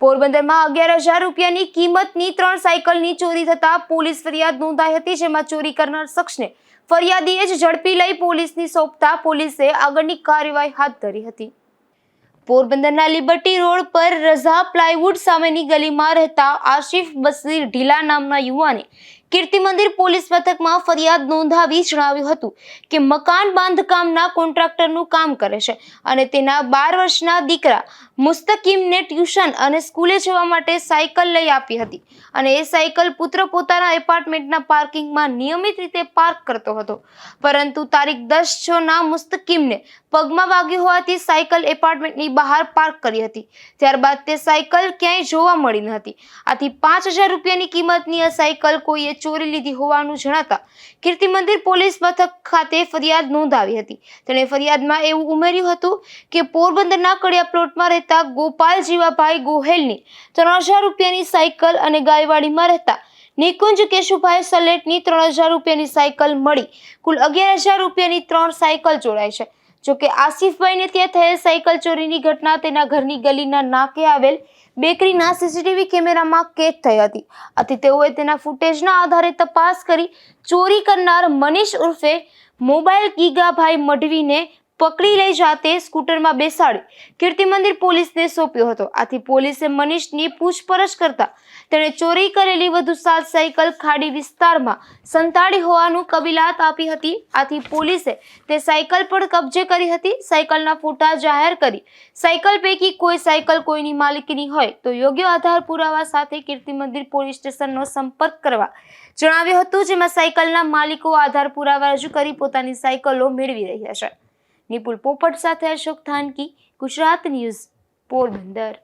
પોરબંદરમાં 11,000 રૂપિયાની કિંમતની 3 સાયકલની ચોરી થતા પોલીસ ફરિયાદ નોંધાઈ હતી, જેમાં ચોરી કરનાર શખ્સને ફરિયાદીએ જ ઝડપી લઈ પોલીસને સોંપતા પોલીસે આગળની કાર્યવાહી હાથ ધરી હતી. પોરબંદરના લિબર્ટી રોડ પર રઝા પ્લાયવુડ સામેની ગલીમાં રહેતા આશિફ બશીર ઢીલા નામના યુવાને કીર્તિ મંદિર પોલીસ મથકમાં ફરિયાદ નોંધાવી જણાવ્યું હતું કે મકાન બાંધકામના કોન્ટ્રાક્ટરનું કામ કરે છે અને તેના 12 વર્ષના દીકરા મુસ્તકીમને ટ્યુશન અને સ્કૂલે જવા માટે સાયકલ લઈ આપી હતી અને એ સાયકલ પુત્ર પોતાના એપાર્ટમેન્ટના પાર્કિંગમાં નિયમિત રીતે પાર્ક કરતો હતો, પરંતુ તારીખ 10/6ના મુસ્તકીમને પગમાં વાગ્યું હોવાથી સાયકલ એપાર્ટમેન્ટની બહાર પાર્ક કરી હતી. ત્યારબાદ તે સાયકલ ક્યાંય જોવા મળી ન હતી. આથી 5,000 રૂપિયાની કિંમતની આ સાયકલ કોઈએ ચોરી લીધી હોવાનું જણાતા કીર્તિ મંદિર પોલીસ મથક ખાતે ફરિયાદ નોંધાવી હતી. તેણે ફરિયાદમાં એવું ઉમેર્યું હતું કે પોરબંદરના કડિયા પ્લોટમાં રહેતા ગોપાલ જીવાભાઈ ગોહેલની 3,000 રૂપિયાની સાયકલ અને ગાયવાડીમાં રહેતા નિકુંજ કેશુભાઈ સલેટની 3,000 રૂપિયાની સાયકલ મળી કુલ 11,000 રૂપિયાની 3 સાયકલ ચોરાઈ છે. જોકે આસિફભાઈને ત્યાં થયેલ સાયકલ ચોરીની ઘટના તેના ઘરની ગલીના નાકે આવેલ બેકરીના સીસીટીવી કેમેરામાં કેદ થઈ હતી. આથી તેઓએ તેના ફૂટેજના આધારે તપાસ કરી ચોરી કરનાર મનીષ ઉર્ફે મોબાઈલ ગીગાભાઈ મઢવીને પકડી લઈ જાતે સ્કૂટરમાં બેસાડી કીર્તિ મંદિર પોલીસને સોંપ્યો હતો. આથી પોલીસે મનીષની પૂછપરછ કરતા તેણે ચોરી કરેલી વધુ 7 સાયકલ ખાડી વિસ્તારમાં સંતાડી હોવાનું કબૂલાત આપી હતી. આથી પોલીસે તે સાયકલ પર કબજે કરી હતી. સાયકલના ફોટા જાહેર કરી સાયકલ પૈકી કોઈ સાયકલ કોઈની માલિકીની હોય તો યોગ્ય આધાર પુરાવા સાથે કીર્તિ મંદિર પોલીસ સ્ટેશનનો સંપર્ક કરવા જણાવ્યું હતું, જેમાં સાયકલના માલિકો આધાર પુરાવા રજૂ કરી પોતાની સાયકલો મેળવી રહ્યા છે. નિપુલ પોપટ સાથે અશોક થાનકી, ગુજરાત ન્યૂઝ, પોરબંદર.